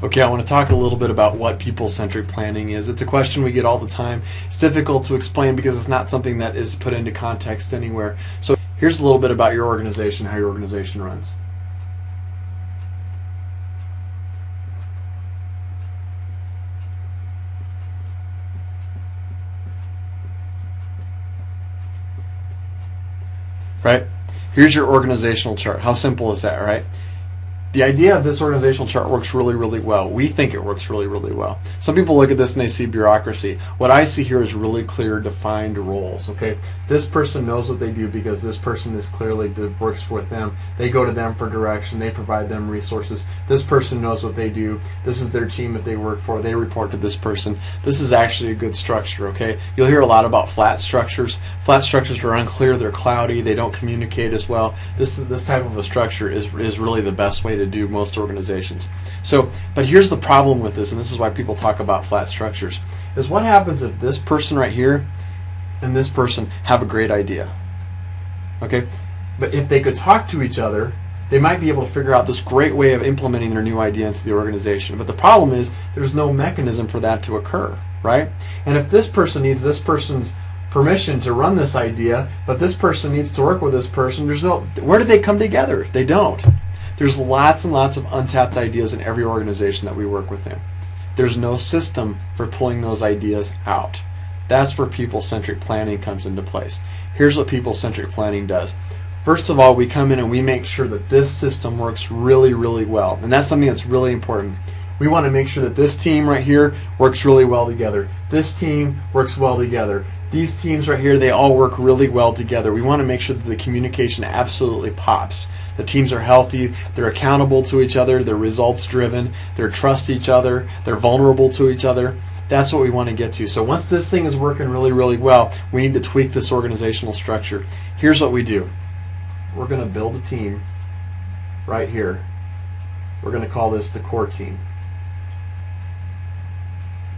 Okay, I want to talk a little bit about what people-centric planning is. It's a question we get all the time. It's difficult to explain because it's not something that is put into context anywhere. So here's a little bit about your organization, how your organization runs. Right? Here's your organizational chart. How simple is that, right? The idea of this organizational chart works really, really well. We think it works really, really well. Some people look at this and they see bureaucracy. What I see here is really clear, defined roles. Okay, this person knows what they do because this person is clearly works with them. They go to them for direction. They provide them resources. This person knows what they do. This is their team that they work for. They report to this person. This is actually a good structure. Okay, you'll hear a lot about flat structures. Flat structures are unclear. They're cloudy. They don't communicate as well. This type of a structure is really the best way to do most organizations. So, but here's the problem with this, and this is why people talk about flat structures, is what happens if this person right here and this person have a great idea. Okay, but if they could talk to each other, they might be able to figure out this great way of implementing their new idea into the organization. But the problem is there's no mechanism for that to occur, right? And if this person needs this person's permission to run this idea, but this person needs to work with this person, where do they come together? They don't. There's lots and lots of untapped ideas in every organization that we work within. There's no system for pulling those ideas out. That's where people-centric planning comes into place. Here's what people-centric planning does. First of all, we come in and we make sure that this system works really, really well. And that's something that's really important. We want to make sure that this team right here works really well together. This team works well together. These teams right here, they all work really well together. We want to make sure that the communication absolutely pops. The teams are healthy, they're accountable to each other, they're results driven, they trust each other, they're vulnerable to each other. That's what we want to get to. So once this thing is working really, really well, we need to tweak this organizational structure. Here's what we do. We're going to build a team right here. We're going to call this the core team.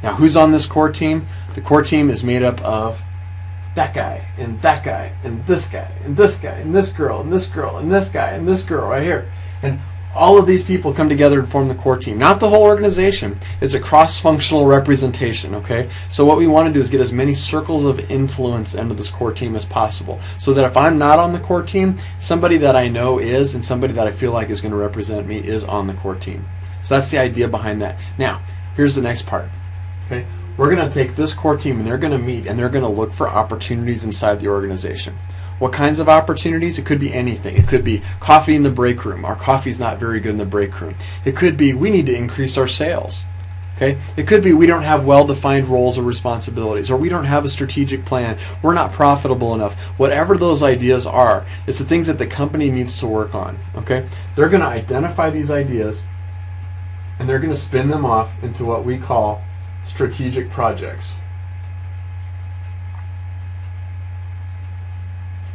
Now, who's on this core team? The core team is made up of that guy, and that guy, and this guy, and this guy, and this girl, and this girl, and this guy, and this girl right here. And all of these people come together and form the core team. Not the whole organization. It's a cross-functional representation, okay? So what we want to do is get as many circles of influence into this core team as possible, so that if I'm not on the core team, somebody that I know is, and somebody that I feel like is going to represent me is on the core team. So that's the idea behind that. Now, here's the next part. Okay, we're going to take this core team and they're going to meet and they're going to look for opportunities inside the organization. What kinds of opportunities? It could be anything. It could be coffee in the break room. Our coffee's not very good in the break room. It could be we need to increase our sales. Okay? It could be we don't have well-defined roles or responsibilities, or we don't have a strategic plan. We're not profitable enough. Whatever those ideas are, it's the things that the company needs to work on. Okay? They're going to identify these ideas and they're going to spin them off into what we call strategic projects.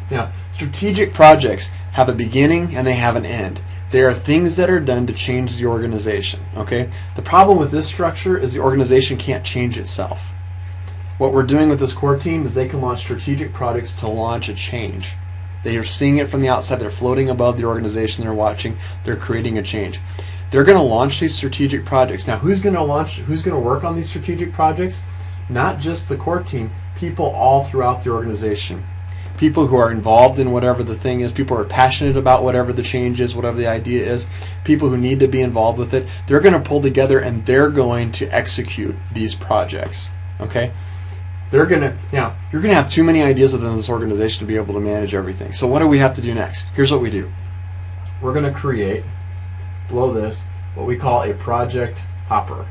Now, strategic projects have a beginning and they have an end. They are things that are done to change the organization. Okay? The problem with this structure is the organization can't change itself. What we're doing with this core team is they can launch strategic projects to launch a change. They are seeing it from the outside. They're floating above the organization they're watching. They're creating a change. They're going to launch these strategic projects. Now, who's going to work on these strategic projects? Not just the core team, people all throughout the organization. People who are involved in whatever the thing is, people who are passionate about whatever the change is, whatever the idea is, people who need to be involved with it, they're going to pull together and they're going to execute these projects. Okay? Now, you're going to have too many ideas within this organization to be able to manage everything. So what do we have to do next? Here's what we do. We're going to create, below this, what we call a project hopper.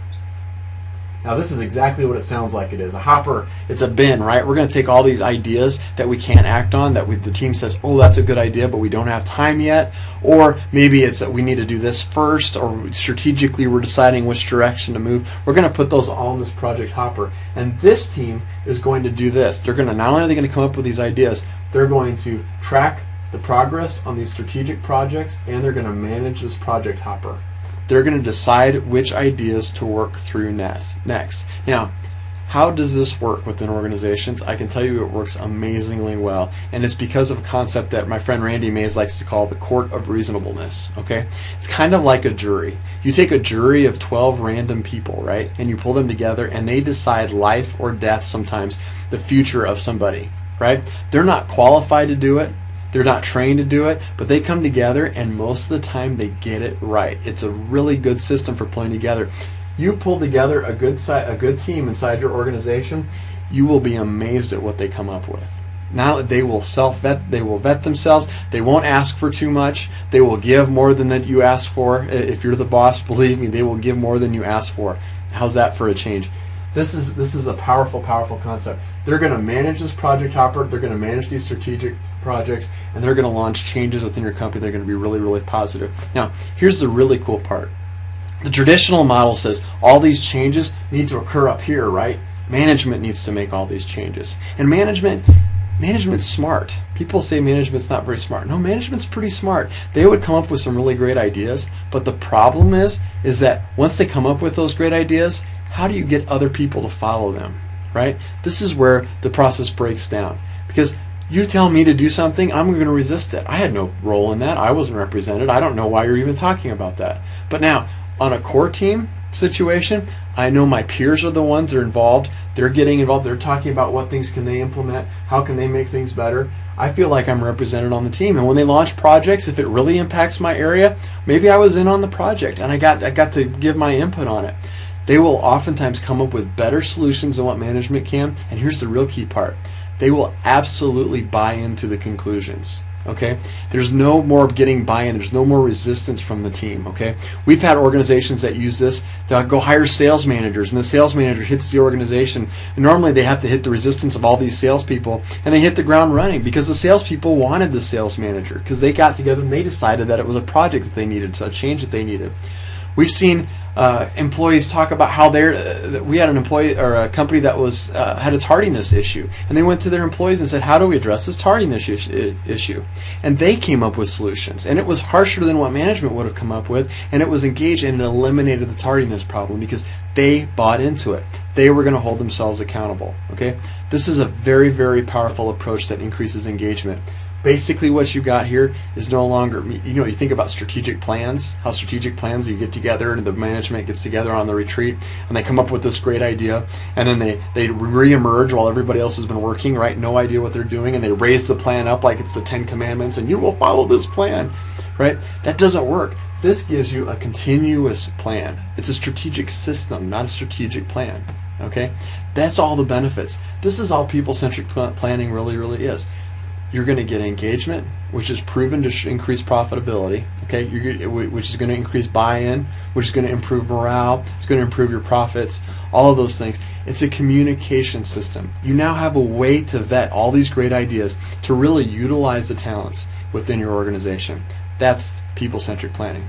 Now, this is exactly what it sounds like it is. A hopper, it's a bin, right? We're going to take all these ideas that we can't act on, that the team says, oh, that's a good idea, but we don't have time yet. Or maybe it's that we need to do this first, or strategically we're deciding which direction to move. We're going to put those all in this project hopper. And this team is going to do this. They're going to, not only are they going to come up with these ideas, they're going to track the progress on these strategic projects, and they're going to manage this project hopper. They're going to decide which ideas to work through next. Now, How does this work within organizations? I can tell you it works amazingly well, and it's because of a concept that my friend Randy Mays likes to call the court of reasonableness. Okay, it's kind of like a jury. You take a jury of 12 random people, right, and you pull them together, and they decide life or death, sometimes the future of somebody, right? They're not qualified to do it. They're not trained to do it, but they come together, and most of the time they get it right. It's a really good system for pulling together. You pull together a good team inside your organization, you will be amazed at what they come up with. Now they will self-vet, they will vet themselves, they won't ask for too much, they will give more than that you ask for. If you're the boss, believe me, they will give more than you ask for. How's that for a change? This is a powerful concept. They're going to manage this project hopper, they're going to manage these strategic projects, and they're going to launch changes within your company. They're going to be really positive. Now, here's the really cool part. The traditional model says all these changes need to occur up here, right? Management needs to make all these changes. And management's smart. People say management's not very smart. No, management's pretty smart. They would come up with some really great ideas, but the problem is that once they come up with those great ideas, how do you get other people to follow them, right? This is where the process breaks down. Because you tell me to do something, I'm going to resist it. I had no role in that. I wasn't represented. I don't know why you're even talking about that. But now, on a core team situation, I know my peers are the ones that are involved. They're getting involved. They're talking about what things can they implement, how can they make things better. I feel like I'm represented on the team. And when they launch projects, if it really impacts my area, maybe I was in on the project and I got to give my input on it. They will oftentimes come up with better solutions than what management can. And here's the real key part. They will absolutely buy into the conclusions. Okay, there's no more getting buy-in. There's no more resistance from the team. Okay, we've had organizations that use this to go hire sales managers, and the sales manager hits the organization. And normally they have to hit the resistance of all these salespeople, and they hit the ground running because the salespeople wanted the sales manager because they got together and they decided that it was a project that they needed, a change that they needed. We've seen employees talk about how we had an employee or a company that had a tardiness issue, and they went to their employees and said, how do we address this tardiness issue? And they came up with solutions, and it was harsher than what management would have come up with, and it was engaged and it eliminated the tardiness problem because they bought into it. They were going to hold themselves accountable. Okay, this is a very powerful approach that increases engagement. Basically what you got here is no longer, you think about strategic plans, how strategic plans, you get together and the management gets together on the retreat and they come up with this great idea and then they re-emerge while everybody else has been working, right? No idea what they're doing, and they raise the plan up like it's the 10 Commandments and you will follow this plan, right? That doesn't work. This gives you a continuous plan. It's a strategic system, not a strategic plan, okay? That's all the benefits. This is all people-centric planning really is. You're going to get engagement, which is proven to increase profitability, okay? Which is going to increase buy-in, which is going to improve morale, it's going to improve your profits, all of those things. It's a communication system. You now have a way to vet all these great ideas to really utilize the talents within your organization. That's people-centric planning.